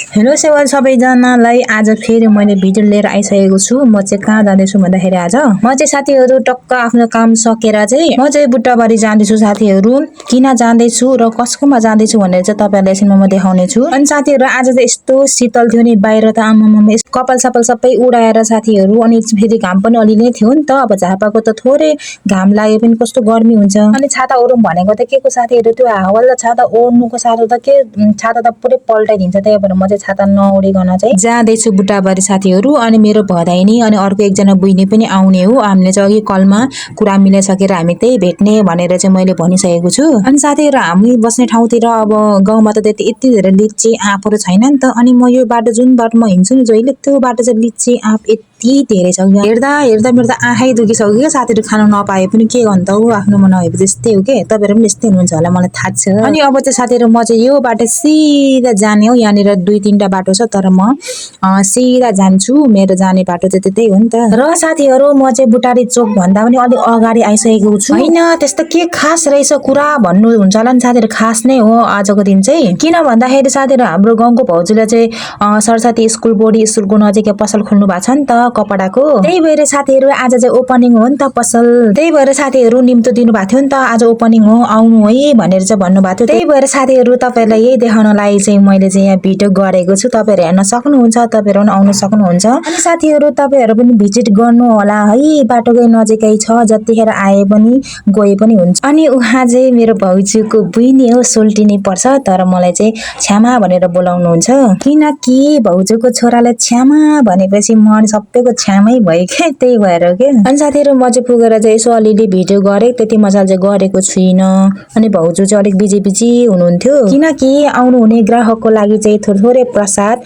Hello सेवा सबैजनालाई आज फेरि मैले भिडियो लिएर आइसकेको छु। म चाहिँ कहाँ जाँदैछु भन्दाखेरि आज म चाहिँ साथीहरू टक्क आफ्नो काम सकेर चाहिँ म चाहिँ बुट्टाबारी जाँदैछु साथीहरू। किन जाँदैछु र कसकोमा जाँदैछु भनेर चाहिँ तपाईँहरूलाई एकछिनमा म देखाउने छु। अनि साथीहरू आज चाहिँ यस्तो शीतल थियो नि बाहिर त आमामामा कपाल सपाल सबै उडाएर साथीहरू। अनि फेरि घाम पनि अलि नै थियो नि त। अब झापाको त थोरै घाम लागे पनि कस्तो गर्मी हुन्छ। अनि छाता ओढौँ भनेको त के को साथीहरू त्यो हावाले छाता ओढ्नुको साथो त के छाता त पुरै पल्टाइदिन्छ। त्यही भएर म चाहिँ छाता नओढिकन चाहिँ जाँदैछु बुट्टाबारी साथीहरू। अनि मेरो भदाइनी अनि अर्को एकजना बुइनी पनि आउने हो। हामीले चाहिँ अघि कलमा कुरा मिलाइसकेर हामी त्यही भेट्ने भनेर चाहिँ मैले भनिसकेको छु। अनि साथीहरू हामी बस्ने ठाउँतिर अब गाउँमा त त्यति यति धेरै लिच्ची आँपहरू छैन नि त। अनि म यो बाटो जुन बाटोमा हिँड्छु नि जहिले त्यो बाटो चाहिँ लिच्ची आँप यति धेरै छ। हेर्दा हेर्दा मेरो त आँखै दुखिसक्यो क्या साथीहरू। खानु नपाए पनि के गर्नु त हो, आफ्नोमा नभएपछि यस्तै हो के। तपाईँहरू पनि यस्तै हुनुहुन्छ होला मलाई थाहा छ। अनि अब चाहिँ साथीहरू म चाहिँ यो बाटो सिधा जाने हो। यहाँनिर 2-3टा बाटो छ तर म सिधा जान्छु। मेरो जाने बाटो चाहिँ त्यतै हो नि त। र साथीहरू म चाहिँ बुटारी चोक भन्दा पनि अलिक अगाडि आइसकेको छु। होइन त्यस्तो के खास रहेछ कुरा भन्नुहुन्छ होला नि साथीहरू। खास नै हो आजको दिन चाहिँ। किन भन्दाखेरि साथीहरू हाम्रो गाउँको भाउजूले चाहिँ सरस्वती स्कुल बोर्डी स्कुलको नजिकै पसल खोल्नु भएको छ नि त कपडाको। त्यही भएर साथीहरू आज चाहिँ ओपनिङ हो नि त पसल। त्यही भएर साथीहरू निम्तो दिनुभएको थियो नि त आज ओपनिङ हो आउनु है भनेर चाहिँ भन्नुभएको थियो। त्यही भएर साथीहरू तपाईँहरूलाई यही देखाउनलाई चाहिँ मैले चाहिँ यहाँ भिडियो गरेको छु। तपाईँहरू हेर्न सक्नुहुन्छ, तपाईँहरू पनि आउन सक्नुहुन्छ। अनि साथीहरू तपाईँहरू पनि भिजिट गर्नु होला है। बाटोकै नजिकै छ, जतिखेर आए पनि गए पनि हुन्छ। अनि उहाँ चाहिँ मेरो भाउजूको बुइनी हो, सोल्टिनी पर्छ तर मलाई चाहिँ छ्यामा भनेर बोलाउनुहुन्छ। किनकि भाउजूको छोरालाई छ्यामा भनेपछि म सबैको छ्यामै भयो क्या, त्यही भएर के। अनि साथीहरू म चाहिँ पुगेर चाहिँ यसो अलिअलि भिडियो गरेँ, त्यति मजाले चाहिँ गरेको छुइनँ। अनि भाउजू चाहिँ अलिक बिजी बिजी हुनुहुन्थ्यो किनकि आउनुहुने ग्राहकको लागि चाहिँ थोरै प्रसाद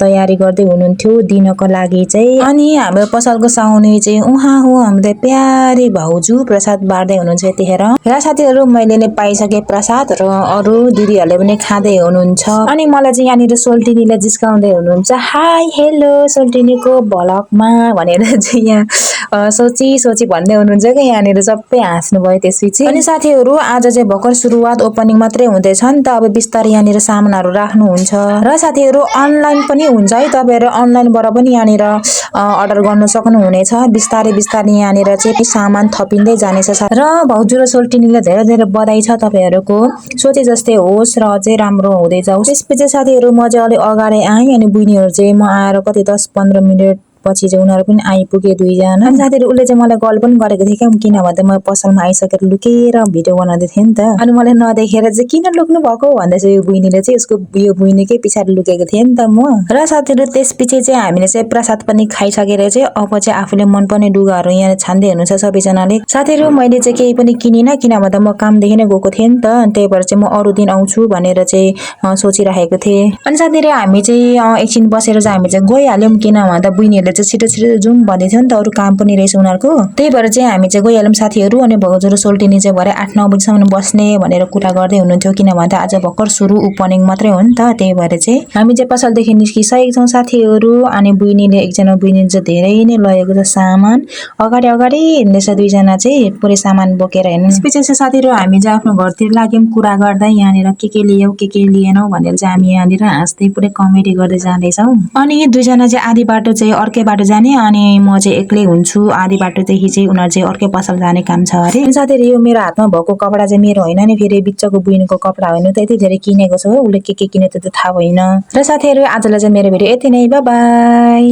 तयारी गर्दै हुनुहुन्थ्यो दिनको लागि चाहिँ। अनि हाम्रो पसलको साउनी चाहिँ उहाँ हो हाम्रो प्यारी भाउजू प्रसाद बाँड्दै हुनुहुन्छ यतिखेर। र साथीहरू मैले नै पाइसकेँ प्रसाद र अरू दिदीहरूले पनि खाँदै हुनुहुन्छ। अनि मलाई चाहिँ यहाँनिर सोल्टिनीले जिस्काउँदै हुनुहुन्छ, हाई हेलो सोल्टिनीको भ्लगमा भनेर चाहिँ यहाँ सोची भन्दै हुनुहुन्छ क्या। यहाँनिर सबै हाँस्नु भयो त्यसपछि। अनि साथीहरू आज चाहिँ भर्खर सुरुवात ओपनिङ मात्रै हुँदैछ नि त। अब बिस्तारै यहाँनिर सामानहरू राख्नुहुन्छ र साथीहरू अनलाइन पनि हुन्छ है। तपाईँहरू अनलाइनबाट पनि यहाँनिर अर्डर गर्न सक्नुहुनेछ। बिस्तारै बिस्तारै यहाँनिर चाहिँ सामान थपिँदै जानेछ। र भाउजू र सोल्टिनीले धेरै धेरै बधाई छ तपाईँहरूको सोचे जस्तै होस् र अझै राम्रो हुँदै जाओस्। त्यसपछि साथीहरू म चाहिँ अलिक अगाडि आएँ अनि बुइनीहरू चाहिँ म आएर कति 10-15 मिनट पछि चाहिँ उनीहरू पनि आइपुगे दुईजना। अनि साथीहरू उसले चाहिँ मलाई कल पनि गरेको थियो क्या। किन भन्दा म पसलमा आइसकेर लुकेर भिडियो बनाउँदै थिएँ नि त। अनि मलाई नदेखेर चाहिँ किन लुक्नु भएको भन्दैछ यो बुइनीले चाहिँ। उसको यो बुइनीकै पछाडि लुकेको थिएँ नि त म। र साथीहरू त्यसपछि चाहिँ हामीले चाहिँ प्रसाद पनि खाइसकेर चाहिँ अब चाहिँ आफूले मनपर्ने लुगाहरू यहाँ छान्दै हुनुहुन्छ सबैजनाले। साथीहरू मैले चाहिँ केही पनि किनिनँ किन भन्दा म कामदेखि नै गएको थिएँ नि त। त्यही भएर चाहिँ म अरू दिन आउँछु भनेर चाहिँ सोचिराखेको थिएँ। अनि साथीहरू हामी चाहिँ एकछिन बसेर चाहिँ हामी चाहिँ गइहाल्यौँ। किन भन्दा बुइनीहरूले चाहिँ छिटो छिटो जाउँ भन्दै थियो नि त, अरू काम पनि रहेछ उनीहरूको। त्यही भएर चाहिँ हामी चाहिँ गइहाल्यौँ साथीहरू। अनि भाउजू र सोल्टिनी चाहिँ भरे 8-9 बजीसम्म बस्ने भनेर कुरा गर्दै हुनुहुन्थ्यो। किन भन्दा आज भर्खर सुरु ओपनिङ मात्रै हो नि त। त्यही भएर चाहिँ हामी चाहिँ पसलदेखि निस्किसकेको छौँ साथीहरू। अनि बुइनीले एकजना बुइनीले चाहिँ धेरै नै लगेको छ सामान। अगाडि अगाडि हिँड्दैछ दुईजना चाहिँ पुरै सामान बोकेर हिँड्नु। त्यसपछि चाहिँ साथीहरू हामी चाहिँ आफ्नो घरतिर लाग्यौँ कुरा गर्दै यहाँनिर के लियौ के लिएनौ भनेर चाहिँ हामी यहाँनिर हाँस्दै पुरै कमेडी गर्दै जाँदैछौँ। अनि दुईजना चाहिँ आधी बाटो चाहिँ अर्कै बाटो जाने अनि म चाहिँ एक्लै हुन्छु आधी बाटोदेखि चाहिँ। उनीहरू चाहिँ अर्कै पसल जाने काम छ अरे। साथीहरू यो मेरो हातमा भएको कपडा चाहिँ मेरो होइन नि, फेरि बिचको बुइनीको कपडा होइन त। यति धेरै किनेको छ हो, उसले के किन्यो त्यो त थाहा भएन। र साथीहरू आजलाई चाहिँ मेरो भिडियो यति नै, बाइ बाइ।